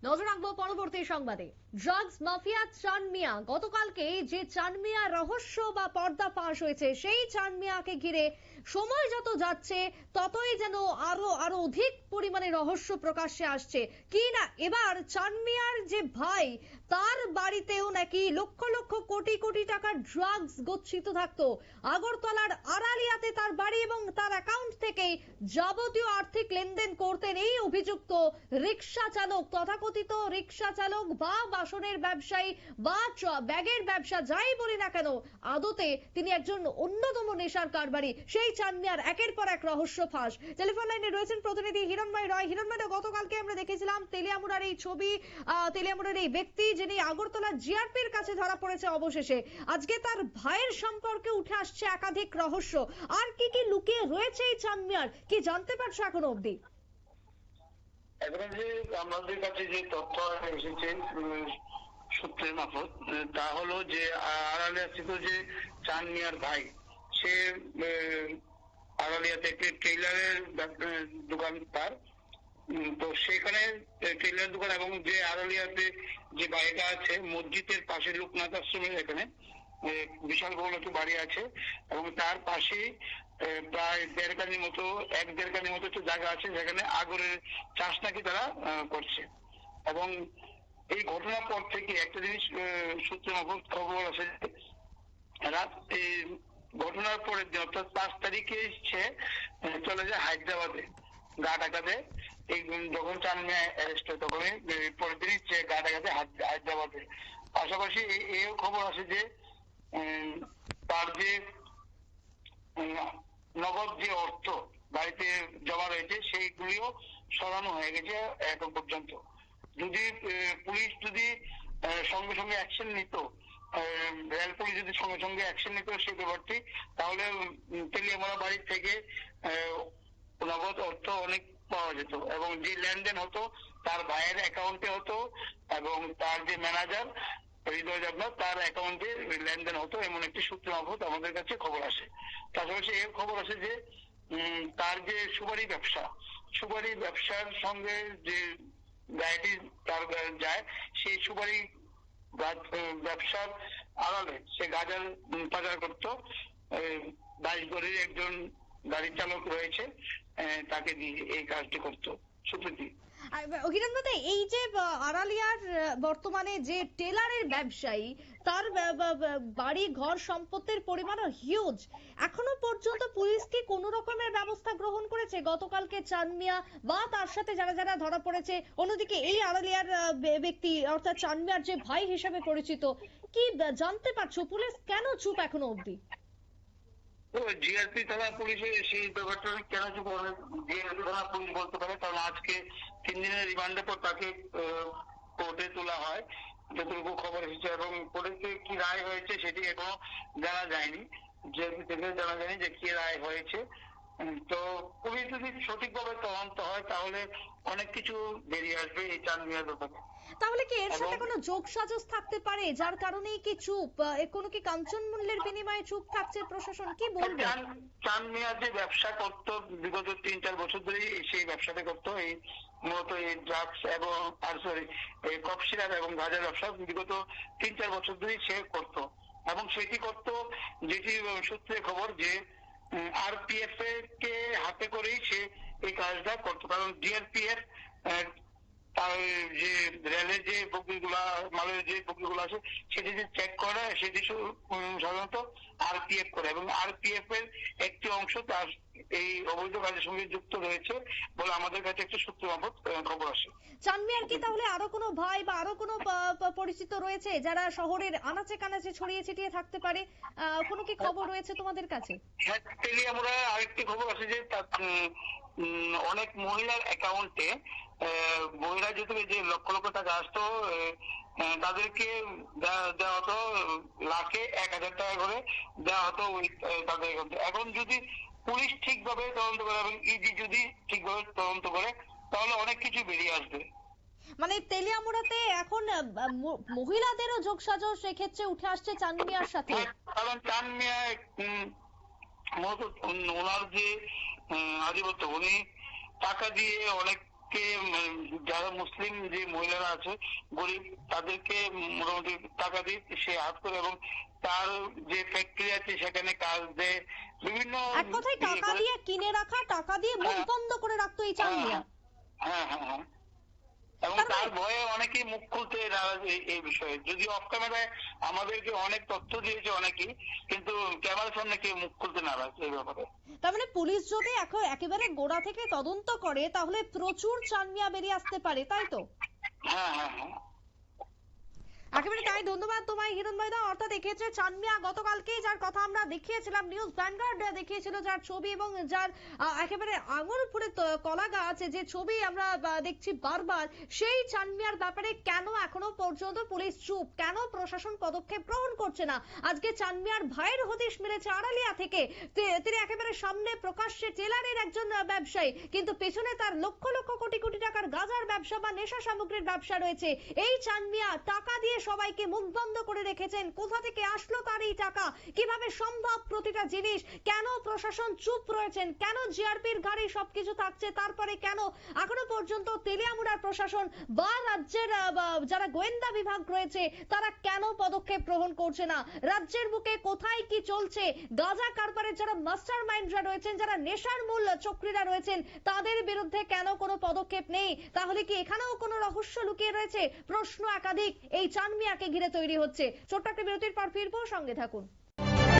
নজর রাখবো পরবর্তী সংবাদে। ড্রাগস মাফিয়া চান মিয়া, গতকালকে যে চান মিয়া রহস্য বা পর্দা ফাঁস হয়েছে, সেই চান মিয়াকে ঘিরে সময় যত যাচ্ছে ততই যেন আরো আরো অধিক পরিমাণে রহস্য প্রকাশ্যে আসছে। কি না এবার চান মিয়ার যে ভাই, তার বাড়িতেও নাকি লক্ষ লক্ষ কোটি কোটি টাকার ড্রাগস গচ্ছিত থাকতো। আগরতলার আড়ালিয়াতে তার বাড়ি এবং তার অ্যাকাউন্ট থেকে যাবতীয় আর্থিক লেনদেন করতেন এই অভিযুক্ত রিকশা চালক, তথাকথিত রিকশা চালক বা বাসনের ব্যবসায়ী বা ব্যাগের ব্যবসা যাই বলি না কেন, আদতে তিনি একজন অন্যতম নেশার কারবারি। সেই চান মিয়ার একের পর এক রহস্য ফাঁস। টেলিফোন লাইনে রয়েছেন প্রতিনিধি হিরণময় রয়। হিরণময়, গতকালকে আমরা দেখেছিলাম তেলিয়ামুড়ার এই ছবি, তেলিয়ামুড়ার এই ব্যক্তি যিনি আগরতলা জিআরপির কাছে ধরা পড়েছে অবশেষে। আজকে তার ভাইয়ের সম্পর্কে উঠে আসছে একাধিক রহস্য। আর কি কি লুকিয়ে রয়েছে এই চান মিয়ার, কি জানতে পারছো এখনো অব্দি? এবারে যে আমাদের কাছে যে তথ্য এসেছে সূত্রের মারফত, তা হলো যে আড়ালিয়া স্থিত যে চান মিয়ার ভাই, সে আড়ালিয়াতে একটি টেইলারের দোকান তার। তো সেখানে টেইলার দোকান এবং যে আড়ালিয়াতে যে বাড়িটা আছে মসজিদের পাশে লোকনাথ আশ্রমের এখানে বিশাল বড় একটি বাড়ি আছে এবং তার পাশেই প্রায় দেড় কানির মতো একটু জায়গা আছে যেখানে আগরের চাষ নাকি তারা করছে। এবং এই ঘটনার পর থেকে একটা জিনিস সূত্রে মারফত খবর আছে, রাত ঘটনার পরের দিন অর্থাৎ 5 তারিখে সে চলে যায় হায়দ্রাবাদে গা ঢাকাতে। এই যখন চান মিয়া অ্যারেস্ট হয় তখনই পরের দিনই সে গা ঢাকাতে হায়দ্রাবাদে। পাশাপাশি এও খবর আছে যে তার যে নগদ যে অর্থ বাড়িতে জমা রয়েছে সেইগুলিও সরানো হয়ে গেছে এখন পর্যন্ত। যদি পুলিশ যদি সঙ্গে সঙ্গে অ্যাকশন নিত, রেল পুলিশ যদি সঙ্গে সঙ্গে অ্যাকশন নিত সেই ব্যাপারটি, তাহলে তেলিয়ামুড়া বাড়ির থেকে নগদ অর্থ অনেক পাওয়া যেত এবং যে লেনদেন হতো তার ভাইয়ের অ্যাকাউন্টে হতো এবং তার যে ম্যানেজার হৃদয় দেবনাথ তার অ্যাকাউন্টে লেনদেন হতো, এমন একটি সূত্র মারফত আমাদের কাছে খবর আসে। পাশাপাশি এর খবর আছে যে তার যে সুপারি ব্যবসার সঙ্গে যে গাড়িটি তার যায়, সেই সুপারি ব্যবসার আড়ালে সে গাঁজার পাচার করতো। দাসগড়ের একজন গাড়ি চালক রয়েছে, তাকে দিয়ে এই কাজটি করতো সুপ্রীতি। হিরণময়, এই যে আড়ালিয়ার বর্তমানে যে টেলারের ব্যবসায়ী, তার বাড়ি ঘর সম্পত্তির পরিমাণও হিউজ। এখনো পর্যন্ত পুলিশ কি কোনো রকমের ব্যবস্থা গ্রহণ করেছে গতকালকে চান মিয়া বা তার সাথে যারা যারা ধরা পড়েছে? অন্যদিকে এই আড়ালিয়ার ব্যক্তি অর্থাৎ চান মিয়ার যে ভাই হিসেবে পরিচিত, কি জানতে পারছো? পুলিশ কেন চুপ এখনো অব্দি? জিআরপি থানা পুলিশের সেই ব্যাপারটা কেন চুপ হবে? জিআরপি থানা পুলিশ বলতে পারে, কারণ আজকে 3 দিনের রিমান্ডের পর তাকে কোর্টে তোলা হয় যতটুকু খবর এসেছে, এবং কোর্টে কি রায় হয়েছে সেটি এখনো জানা যায়নি। জিআরপি থেকে জানা যায়নি যে কি রায় হয়েছে। তো পুলিশ যদি সঠিকভাবে তদন্ত হয় তাহলে অনেক কিছু বেরিয়ে আসবে এই চান মিয়ার ব্যাপারে। তাহলে কি এর সাথে কোনো যোগসাজশ থাকতে পারে যার কারণেই কি চুপ? কোনো কি কাঞ্চন মূল্যের বিনিময়ে চুপ থাকছে প্রশাসন? কি বলবো? চান মিয়া যে ব্যবসা করতো বিগত 3-4 বছর ধরেই সেই ব্যবসাটা করতো, এই মূলত এই ড্রাগস এবং এই কফ সিরাপ এবং গাঁজার ব্যবসা বিগত 3-4 বছর ধরেই সে করতো। এবং সেটি করতো যেটি সূত্রে খবর যে আরপিএফ কে হাতে করেই সে এই কাজটা করতো, কারণ ডিআরপিএফ তার যে রেলের যে বগিগুলা মালের যে বগিগুলো আছে সেটি যে চেক করে সেটি সাধারণত আরপিএফ করে, এবং আরপিএফ এর একটি অংশ তার এই অবৈধ কাজের সঙ্গে যুক্ত রয়েছে বলে আমাদের কাছে একটা সূত্র মারফত খবর আসে। চান মিয়ার কি তাহলে আরো কোনো ভাই বা আরো কোনো পরিচিত রয়েছে যারা শহরের আনাচে কানাচে ছড়িয়ে ছিটিয়ে থাকতে পারে? কোনো কি খবর রয়েছে তোমাদের কাছে? হ্যাঁ, আমরা আরেকটি খবর আছে যে অনেক মহিলার অ্যাকাউন্টে মহিলা যেহেতু যে লক্ষ লক্ষ টাকা আসতো তাদেরকে দেওয়া হতো লাখে 1000 টাকা করে দেওয়া হতো তাদের। এখন যদি পুলিশ ঠিকভাবে তদন্ত করে এবং ইডি যদি ঠিকভাবে তদন্ত করে তাহলে অনেক কিছু বেরিয়ে আসবে। মানে তেলিয়ামুড়াতে এখন মহিলাদেরও যোগসাজশ সেক্ষেত্রে উঠে আসছে চান মিয়ার সাথে? কারণ চান মিয়া মূলত ওনার যে আধিপত্য, উনি টাকা দিয়ে অনেক কে যারা মুসলিম যে মহিলারা আছে গরিব তাদেরকে মোটামুটি টাকা দিয়ে সে হাত করে এবং তার যে ফ্যাক্টরি আছে সেখানে কাজ দেয় বিভিন্ন এক কথায় টাকা দিয়ে কিনে রাখা, টাকা দিয়ে মুখ বন্ধ করে রাখতো এই চাঁদ মিয়া। হ্যাঁ হ্যাঁ হ্যাঁ এবং তার ভয়ে অনেকেই মুখ খুলতে নারাজ এই বিষয়ে। যদি অফ ক্যামেরায় আমাদেরকে অনেক তথ্য দিয়েছে অনেকেই, কিন্তু ক্যামেরার সামনে কেউ মুখ খুলতে নারাজ এই ব্যাপারে। তার মানে পুলিশ যদি এখন একেবারে গোড়া থেকে তদন্ত করে তাহলে প্রচুর চাঁদ মিয়া বেরিয়ে আসতে পারে, তাই তো? হ্যাঁ হ্যাঁ হ্যাঁ একেবারে তাই। ধন্যবাদ তোমায় হিরণময় দা। অর্থাৎ এক্ষেত্রে চাঁদ মিয়া গতকালকেই যার কথা আমরা দেখিয়েছিলাম, নিউজ ভ্যানগার্ড দেখিয়েছিল, যার ছবি এবং যার একেবারে আঙুর উপরে কলা গাছ যে ছবি আমরা দেখছি বারবার, সেই চাঁদ মিয়ার ব্যাপারে কেন এখনো পর্যন্ত পুলিশ চুপ, কেন প্রশাসন পদক্ষেপ গ্রহণ করছে না? আজকে চাঁদ মিয়ার ভাইয়ের হদিশ মিলেছে আড়ালিয়া থেকে। তিনি একেবারে সামনে প্রকাশ্যে টেলারের একজন ব্যবসায়ী, কিন্তু পেছনে তার লক্ষ লক্ষ কোটি কোটি টাকার গাঁজার ব্যবসা বা নেশা সামগ্রীর ব্যবসা রয়েছে। এই চাঁদ মিয়া টাকা দিয়ে সবাইকে মুখ বন্ধ করে রেখেছেন। কোথা থেকে আসলো তার এই টাকা? কিভাবে সম্ভব প্রতিটা জিনিস? কেন প্রশাসন চুপ রয়েছেন? কেন জিআরপির ঘাড়ে সবকিছু থাকছে, তারপরে কেন এখনো পর্যন্ত তেলিয়ামুড়ার প্রশাসন বা রাজ্যের যারা গোয়েন্দা বিভাগ রয়েছে তারা কেন পদক্ষেপ গ্রহণ করছে না? রাজ্যের বুকে কোথায় কি চলছে? গাঁজা কারবারের যারা মাস্টার মাইন্ডরা রয়েছেন, যারা নেশার মূল চক্রীরা রয়েছেন, তাদের বিরুদ্ধে কেন কোনো পদক্ষেপ নেই? তাহলে কি এখানেও কোনো রহস্য লুকিয়ে রয়েছে? প্রশ্ন একাধিক এই চাঁদ মিয়াকে ঘিরে তৈরি হচ্ছে। ছোট্ট একটা বিরতির পর ফিরবো, সঙ্গে থাকুন।